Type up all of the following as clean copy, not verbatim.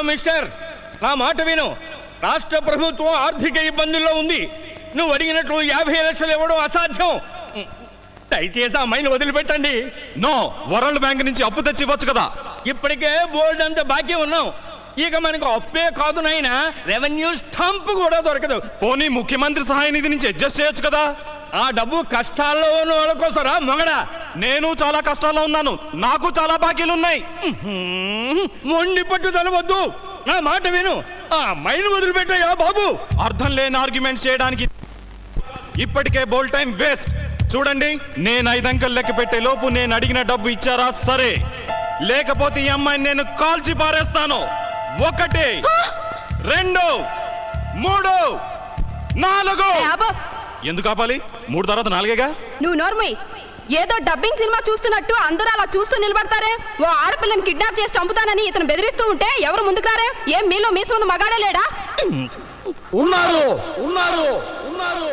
Mister, నా మాట విను. రాష్ట్ర ప్రభుత్వం ఆర్థిక ఇబ్బందుల్లో ఉంది. నువ్వు అడిగినట్లు 50 లక్షలు ఇవ్వడం అసాధ్యం. దయచేసి ఆ అమ్మాయిని వదిలిపెట్టండి. నో, వరల్డ్ బ్యాంక్ నుంచి అప్పు తెచ్చి ఇవ్వచ్చు కదా. ఇప్పటికే బోల్డ్ అంత బాకీ ఉన్నాం. ఇక మనకు అప్పే కాదు నాయనా, రెవెన్యూ స్టాంప్ కూడా దొరకదు. పోనీ ముఖ్యమంత్రి సహాయ నిధి నుంచి అడ్జస్ట్ చేయొచ్చు కదా. ఆ డబ్బు కష్టాల్లో ఉన్న వాళ్ళ కోసరా మొగడా? నేను చాలా కష్టాల్లో ఉన్నాను, నాకు చాలా బాకీలు ఉన్నాయి. మొండి పట్టుదల వద్దు, నా మాట విను. ఆ అమ్మాయిని వదిలిపెట్టాయా బాబు. అర్థం లేని ఆర్గ్యుమెంట్స్ చేయడానికి ఇప్పటికే బోల్ టైం వేస్ట్. చూడండి, నేను 5 అంకెలు లెక్క పెట్టే లోపు నేను అడిగిన డబ్బు ఇచ్చారా సరే, లేకపోతే ఈ అమ్మాయిని నేను కాల్చి పారేస్తాను. 1 2 3 4. ఎందుకు ఆపాలి? 3 తర్వాత 4గా. నువ్వు నోర్మై. ఏదో డబ్బింగ్ సినిమా చూస్తున్నట్టు అందరూ అలా చూస్తూ నిలబడతారే. ఓ ఆడపిల్లని కిడ్నాప్ చేసి చంపుతానని ఇతను బెదిరిస్తూ ఉంటే ఎవరు ముందుకారే? ఏం మీలో మీసున్న మగాడే లేడా? ఉన్నారు ఉన్నారు ఉన్నారు.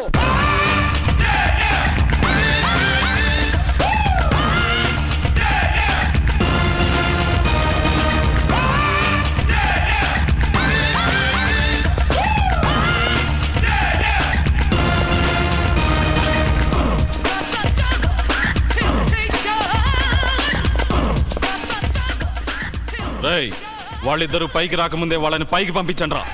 వాళ్ళిద్దరూ పైకి రాకముందే వాళ్ళని పైకి పంపించండి రా.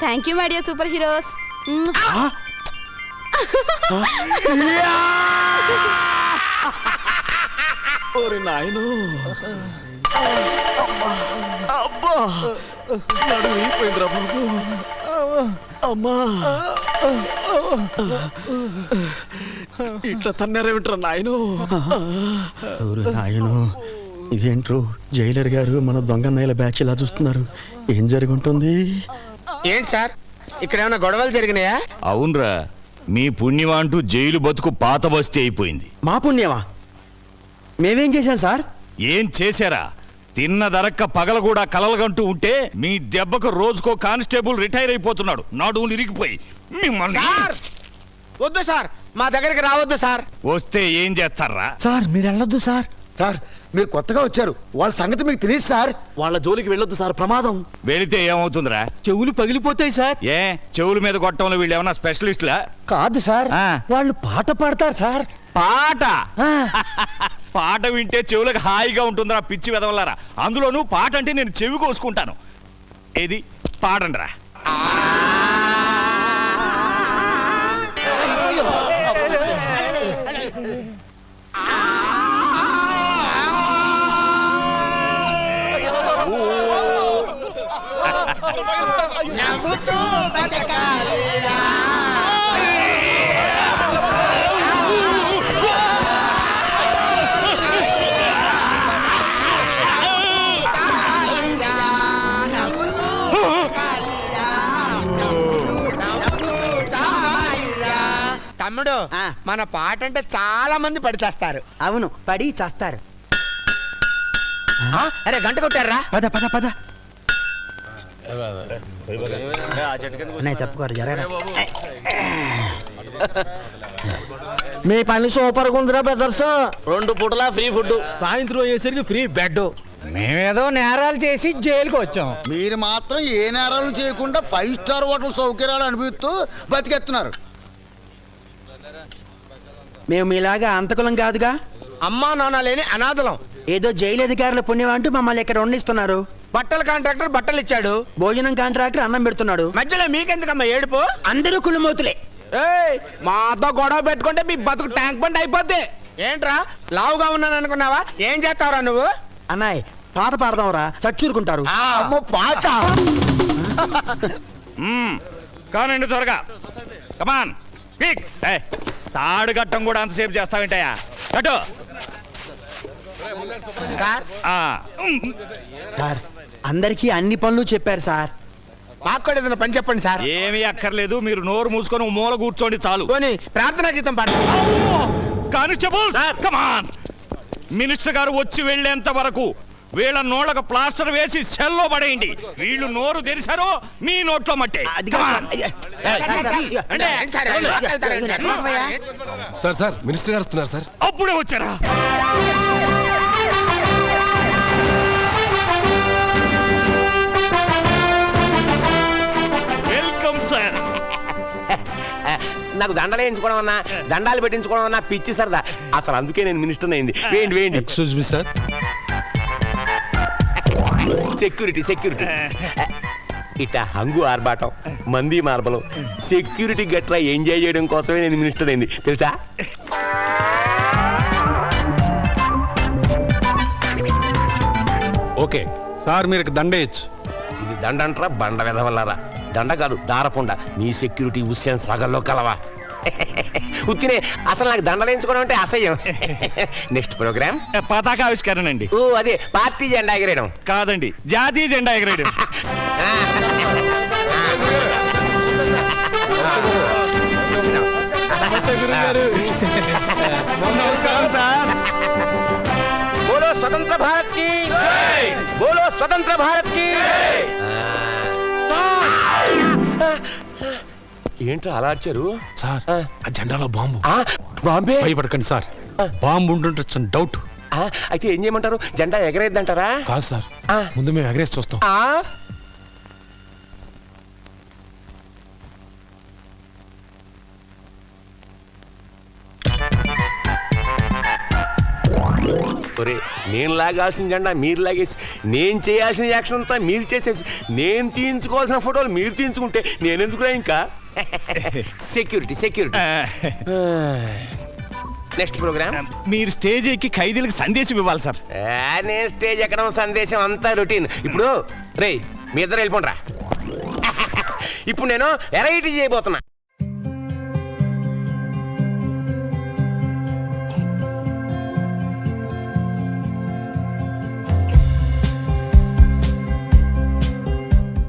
Thank you my dear super heroes. ఓరి నాయనో, అబ్బా నడు అయిపోయిందిరా బాబు. అమ్మా ఇట్లా తన్నారేమిట్రా నాయనో. నాయనో, ఇదేంట్రో జైలర్ గారు మన దొంగ నైల బ్యాచ్ ఇలా చూస్తున్నారు. ఏం జరుగుంటుంది? ఏంటి సార్, ఇక్కడ ఏమైనా గొడవలు జరిగినాయా? అవునరా, మీ పుణ్యమా అంటూ జైలు బతుకు పాత బస్తీ అయిపోయింది. మా పుణ్యమా? మేమేం చేశాం సార్? ఏం చేశారా? తిన్న దరక్క పగల కూడా కలలుగంటూ ఉంటే మీ దెబ్బకు రోజుకో కానిస్టేబుల్ రిటైర్ అయిపోతున్నాడు. నాడువులు ఇరిగిపోయి మిమ్మల్ని. వద్దు సార్, మా దగ్గరికి రావద్దు సార్. వస్తే ఏం చేస్తారా? సార్ మీరు వెళ్ళొద్దు సార్. సార్ మీరు కొత్తగా వచ్చారు, వాళ్ళ సంగతి మీకు తెలియదు సార్. వాళ్ళ జోలికి వెళ్ళొద్దు సార్, ప్రమాదం. వెళితే ఏమవుతుందిరా? చెవులు పగిలిపోతాయి సార్. ఏ చెవుల మీద కొట్టంలో వీళ్ళు ఏమన్నా స్పెషలిస్టులా? కాదు సార్, ఆ. వాళ్ళు పాట పాడతారు సార్. పాట? పాట వింటే చెవులకు హాయిగా ఉంటుందిరా పిచ్చి వెదవల్లారా. అందులోనూ పాట అంటే నేను చెవి కోసుకుంటాను. ఏది పాడండిరా. తమ్ముడు ఆ. మన పాట అంటే చాలా మంది పడిచేస్తారు. అవును పడి చేస్తారు. అరే గంట కొట్టారా? పద పద పద అన్నయ్య తప్పుకోరు జరగరా. మీ పని సూపర్ ఉందిరా బ్రదర్స్. 2 పూటలా ఫ్రీ ఫుడ్. సాయంత్రం అయ్యేసరికి ఫ్రీ బెడ్. మేమేదో నేరాలు చేసి జైలుకి వచ్చాం. మీరు మాత్రం ఏ నేరాలు చేయకుండా 5 స్టార్ హోటల్ సౌకర్యాలు అనుభవిస్తూ బతికెత్తున్నారు. మేము మీలాగా అంతకులం కాదుగా. అమ్మా నాన్న లేని అనాథలం. ఏదో జైలు అధికారుల పుణ్యం అంటూ మమ్మల్ని ఇక్కడ వండిస్తున్నారు. బట్టల కాంట్రాక్టర్ బట్టలు ఇచ్చాడు, భోజనం కాంట్రాక్టర్ అన్నం పెడుతున్నాడు. మధ్యలో మీకెందుకమ్మా ఏడుపు? అందరూ కుళ్ళుమోతులే. మాతో గొడవ పెట్టుకుంటే మీ బతుకు ట్యాంక్ బండ్ అయిపోద్ది. ఏంట్రా లావుగా ఉన్నాను అనుకున్నావా? ఏం చేస్తావురా నువ్వు? అన్నయ్య పాట పాడదాంరా, చచ్చూరుకుంటారు. అమ్మో పాట. కానండి త్వరగా కమాన్ క్విక్. తాడు కట్టం కూడా అంతసేపు చేస్తావేంటయ్యా? కట్టు. సార్ అందరికీ అన్ని పనులు చెప్పారు సార్. మాకు కూడా ఏదైనా పని చెప్పండి సార్. ఏమీ అక్కర్లేదు, మీరు నోరు మూసుకొని ఓ మూల కూర్చోండి చాలు. పోనీ ప్రార్థనా గీతం పాడు. కానిస్టేబుల్ కమాన్. మినిస్టర్ గారు వచ్చి వెళ్ళేంత వరకు వీళ్ళ నోళ్ళకు ప్లాస్టర్ వేసి సెల్లో పడేయండి. వీళ్ళు నోరు తెరిచారో మీ నోట్లో మట్టే. అది కాదు సార్. అయ్య. సార్ సార్ మినిస్టర్ గారు వస్తున్నారు సార్. అప్పుడే వచ్చారా? Welcome sir. నాకు దండలు వేయించుకోవడం అన్నా, దండాలు పెట్టించుకోవడం అన్నా పిచ్చి సరదా. అసలు అందుకే నేను మినిస్టర్ అయింది. వేయండి వేయండి. Excuse me sir. Security security. ఇట హంగు ఆర్బాటం, మంది మార్బలం, సెక్యూరిటీ గట్రా ఎంజాయ్ చేయడం కోసమే నేను మినిస్టర్ అయింది తెలుసా? ఓకే సార్ మీరు దండేయచ్చు. ఇది దండ అంటారా బండ వెదవల్లారా? దండ కాదు దారపుండ. మీ సెక్యూరిటీ ఉస్యాన్ సగల్లో కలవా? ఉత్తినే అసలు నాకు దండలు వేయించుకోవడం అంటే అసహ్యం. నెక్స్ట్ ప్రోగ్రామ్ పతాకావిష్కరణ అండి. ఓ అదే పార్టీ జెండా ఎగరేయడం కాదండి, జాతీయ జెండా ఎగరేయడం. నమస్కారం సార్. బోలో స్వతంత్ర భారత్ కి, బోలో స్వతంత్ర భారత్ కి. ఏంట్రా అలా అర్చారు సార్ ఆ జెండాలో బాంబు. బాంబే. భయపడకండి సార్, బాంబు ఉంటుండొచ్చు డౌట్. అయితే ఏం చేయమంటారు? జెండా ఎగరేద్దంటారా? కాదు సార్, ముందు మేము ఎగరేసి చూస్తాం. ఒరే నేను లాగాల్సిన జెండా మీరు లాగేసి, నేను చేయాల్సిన యాక్షన్ అంతా మీరు చేసేసి, నేను తీయించుకోవాల్సిన ఫోటోలు మీరు తీయించుకుంటే నేనెందుకురా ఇంకా? Security security. నెక్స్ట్ ప్రోగ్రామ్ మీరు స్టేజ్ ఎక్కి ఖైదీలకు సందేశం ఇవ్వాలి సార్. నేను స్టేజ్ ఎక్కడం సందేశం అంతా రొటీన్. ఇప్పుడు రే మీ ఇద్దరు వెళ్ళిపోండి రా. ఇప్పుడు నేను వెరైటీ చేయబోతున్నా.